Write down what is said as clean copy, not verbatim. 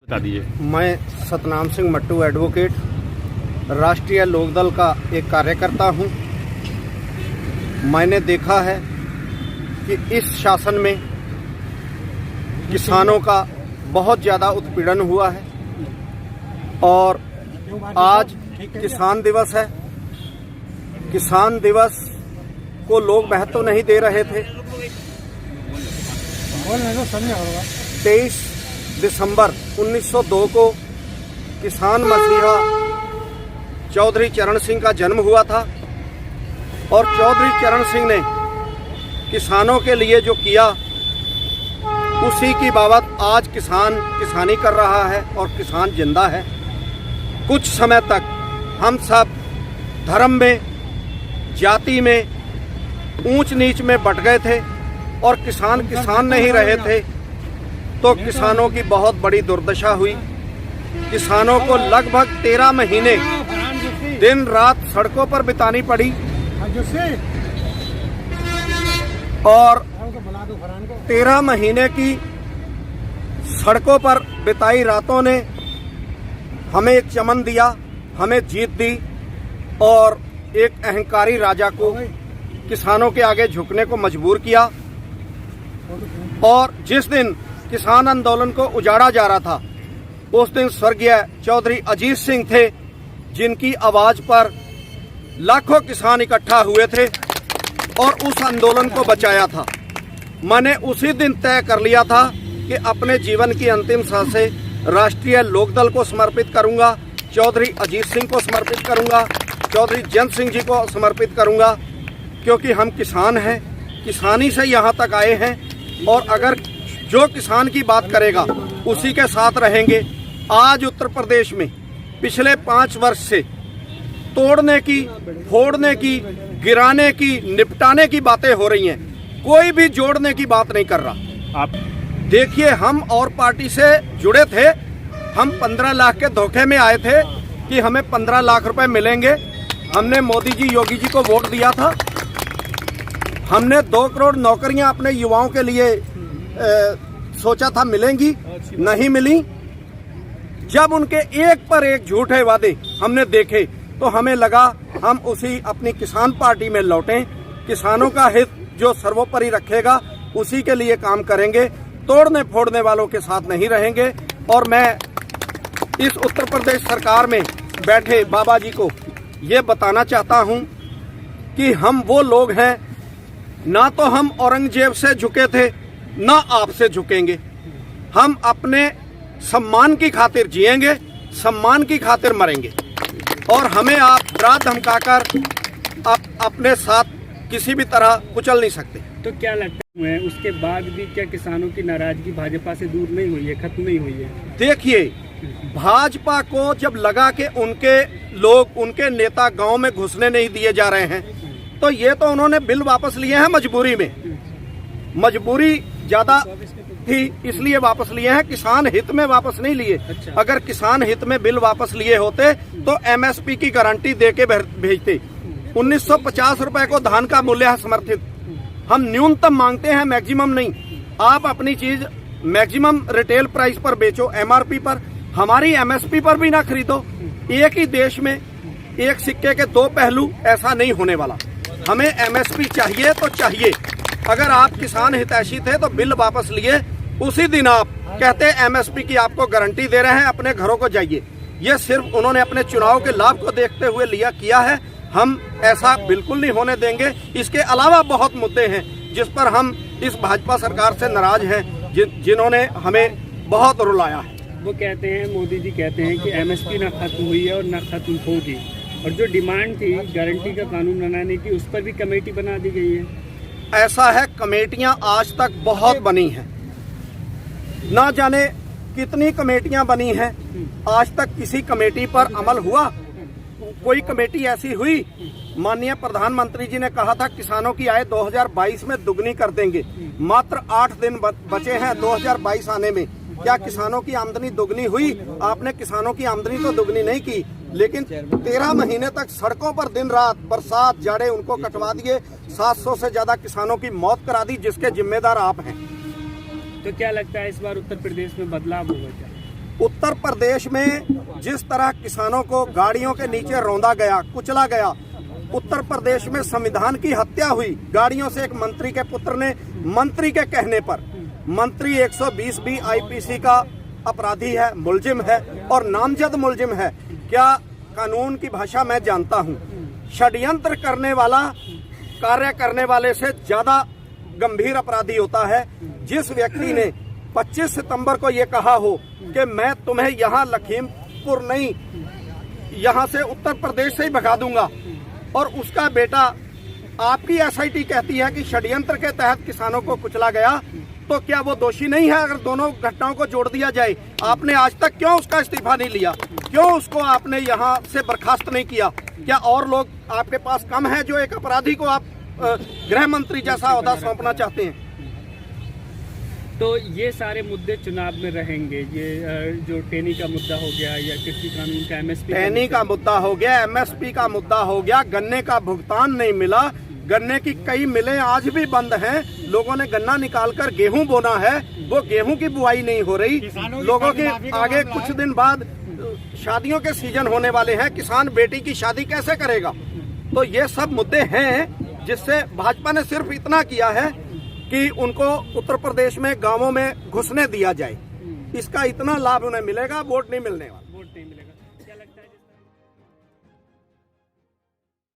बता दीजिए। मैं सतनाम सिंह मट्टू एडवोकेट राष्ट्रीय लोकदल का एक कार्यकर्ता हूं। मैंने देखा है कि इस शासन में किसानों का बहुत ज़्यादा उत्पीड़न हुआ है और आज किसान दिवस है। किसान दिवस को लोग महत्व नहीं दे रहे थे। 23 दिसंबर 1902 को किसान मसीहा चौधरी चरण सिंह का जन्म हुआ था और चौधरी चरण सिंह ने किसानों के लिए जो किया उसी की बाबत आज किसान किसानी कर रहा है और किसान जिंदा है। कुछ समय तक हम सब धर्म में, जाति में, ऊंच नीच में बट गए थे और किसान नहीं रहे थे, तो किसानों की बहुत बड़ी दुर्दशा हुई। किसानों को लगभग 13 महीने दिन रात सड़कों पर बितानी पड़ी और 13 महीने की सड़कों पर बिताई रातों ने हमें एक चमन दिया, हमें जीत दी और एक अहंकारी राजा को किसानों के आगे झुकने को मजबूर किया। और जिस दिन किसान आंदोलन को उजाड़ा जा रहा था उस दिन स्वर्गीय चौधरी अजीत सिंह थे, जिनकी आवाज पर लाखों किसान इकट्ठा हुए थे और उस आंदोलन को बचाया था। मैंने उसी दिन तय कर लिया था कि अपने जीवन की अंतिम सांसें राष्ट्रीय लोकदल को समर्पित करूंगा, चौधरी अजीत सिंह को समर्पित करूंगा, चौधरी जयंत सिंह जी को समर्पित करूंगा, क्योंकि हम किसान हैं, किसानी से यहाँ तक आए हैं और अगर जो किसान की बात करेगा उसी के साथ रहेंगे। आज उत्तर प्रदेश में पिछले 5 वर्ष से तोड़ने की, फोड़ने की, गिराने की, निपटाने की बातें हो रही हैं, कोई भी जोड़ने की बात नहीं कर रहा। आप देखिए, हम और पार्टी से जुड़े थे, हम 15 लाख के धोखे में आए थे कि हमें 15 लाख रुपए मिलेंगे। हमने मोदी जी, योगी जी को वोट दिया था। हमने 2 करोड़ नौकरियां अपने युवाओं के लिए सोचा था मिलेंगी, नहीं मिली। जब उनके एक पर एक झूठे वादे हमने देखे तो हमें लगा हम उसी अपनी किसान पार्टी में लौटें, किसानों का हित जो सर्वोपरि रखेगा उसी के लिए काम करेंगे, तोड़ने फोड़ने वालों के साथ नहीं रहेंगे। और मैं इस उत्तर प्रदेश सरकार में बैठे बाबा जी को ये बताना चाहता हूं कि हम वो लोग हैं, ना तो हम औरंगजेब से झुके थे, ना आपसे झुकेंगे। हम अपने सम्मान की खातिर जिएंगे, सम्मान की खातिर मरेंगे और हमें आप डरा धमकाकर अपने साथ किसी भी तरह कुचल नहीं सकते। तो क्या लगता है उसके बाद भी क्या किसानों की नाराजगी भाजपा से दूर नहीं हुई है, खत्म नहीं हुई है? देखिए, भाजपा को जब लगा कि उनके लोग, उनके नेता गांव में घुसने नहीं दिए जा रहे हैं, तो ये तो उन्होंने बिल वापस लिए हैं मजबूरी में। मजबूरी ज्यादा थी इसलिए वापस लिए हैं, किसान हित में वापस नहीं लिए। अगर किसान हित में बिल वापस लिए होते तो एमएसपी की गारंटी देके भेजते। 1950 रुपए को धान का मूल्य है समर्थित। हम न्यूनतम मांगते हैं, मैक्सिमम नहीं। आप अपनी चीज मैक्सिमम रिटेल प्राइस पर बेचो, एमआरपी पर, हमारी एमएसपी पर भी ना खरीदो। एक ही देश में एक सिक्के के 2 पहलू, ऐसा नहीं होने वाला। हमें एमएसपी चाहिए तो चाहिए। अगर आप किसान हितैषी थे तो बिल वापस लिए, उसी दिन आप कहते एमएसपी की आपको गारंटी दे रहे हैं, अपने घरों को जाइए। ये सिर्फ उन्होंने अपने चुनाव के लाभ को देखते हुए किया है। हम ऐसा बिल्कुल नहीं होने देंगे। इसके अलावा बहुत मुद्दे हैं जिस पर हम इस भाजपा सरकार से नाराज हैं, जिन्होंने हमें बहुत रुलाया है। वो कहते हैं, मोदी जी कहते हैं कि एमएसपी ना खत्म हुई है और ना खत्म होगी, और जो डिमांड थी गारंटी का कानून बनाने की, उस पर भी कमेटी बना दी गई है। ऐसा है, कमेटियां आज तक बहुत बनी हैं, ना जाने कितनी कमेटियां बनी हैं, आज तक किसी कमेटी पर अमल हुआ? कोई कमेटी ऐसी हुई? माननीय प्रधानमंत्री जी ने कहा था किसानों की आय 2022 में दुगनी कर देंगे। मात्र 8 दिन बचे हैं 2022 आने में। क्या किसानों की आमदनी दुगनी हुई? आपने किसानों की आमदनी तो दुगनी नहीं की, लेकिन 13 महीने तक सड़कों पर दिन रात, बरसात जाड़े उनको कटवा दिए। 700 से ज्यादा किसानों की मौत करा दी, जिसके जिम्मेदार आप हैं। तो क्या लगता है इस बार उत्तर प्रदेश में बदलाव होगा क्या? उत्तर प्रदेश में जिस तरह किसानों को गाड़ियों के नीचे रौंदा गया, कुचला गया, उत्तर प्रदेश में संविधान की हत्या हुई गाड़ियों से, एक मंत्री के पुत्र ने मंत्री के कहने पर, मंत्री 120 बी आईपीसी का अपराधी है, मुलजिम है और नामजद मुलजिम है। क्या कानून की भाषा मैं जानता हूं, षड्यंत्र करने वाला कार्य करने वाले से ज्यादा गंभीर अपराधी होता है जिस व्यक्ति ने 25 सितंबर को ये कहा हो कि मैं तुम्हें यहाँ लखीमपुर नहीं, यहाँ से उत्तर प्रदेश से ही भगा दूंगा, और उसका बेटा, आपकी एसआईटी कहती है कि षड्यंत्र के तहत किसानों को कुचला गया, तो क्या वो दोषी नहीं है? अगर दोनों घटनाओं को जोड़ दिया जाए, आपने आज तक क्यों उसका इस्तीफा नहीं लिया? क्यों उसको आपने यहाँ से बर्खास्त नहीं किया? क्या और लोग आपके पास कम है जो एक अपराधी को आप गृह मंत्री जैसा ओहदा सौंपना चाहते हैं? तो ये सारे मुद्दे चुनाव में रहेंगे। ये जो टेनी का मुद्दा हो गया या कृषि कानून का, एमएसपी टेनी का मुद्दा हो गया, एमएसपी का मुद्दा हो गया, गन्ने का भुगतान नहीं मिला, गन्ने की कई मिलें आज भी बंद हैं, लोगों ने गन्ना निकालकर गेहूं बोना है, वो गेहूं की बुआई नहीं हो रही। लोगों के आगे कुछ दिन बाद शादियों के सीजन होने वाले हैं, किसान बेटी की शादी कैसे करेगा? तो ये सब मुद्दे हैं जिससे भाजपा ने सिर्फ इतना किया है कि उनको उत्तर प्रदेश में गांवों में घुसने दिया जाए, इसका इतना लाभ उन्हें मिलेगा, वोट नहीं मिलने वाला।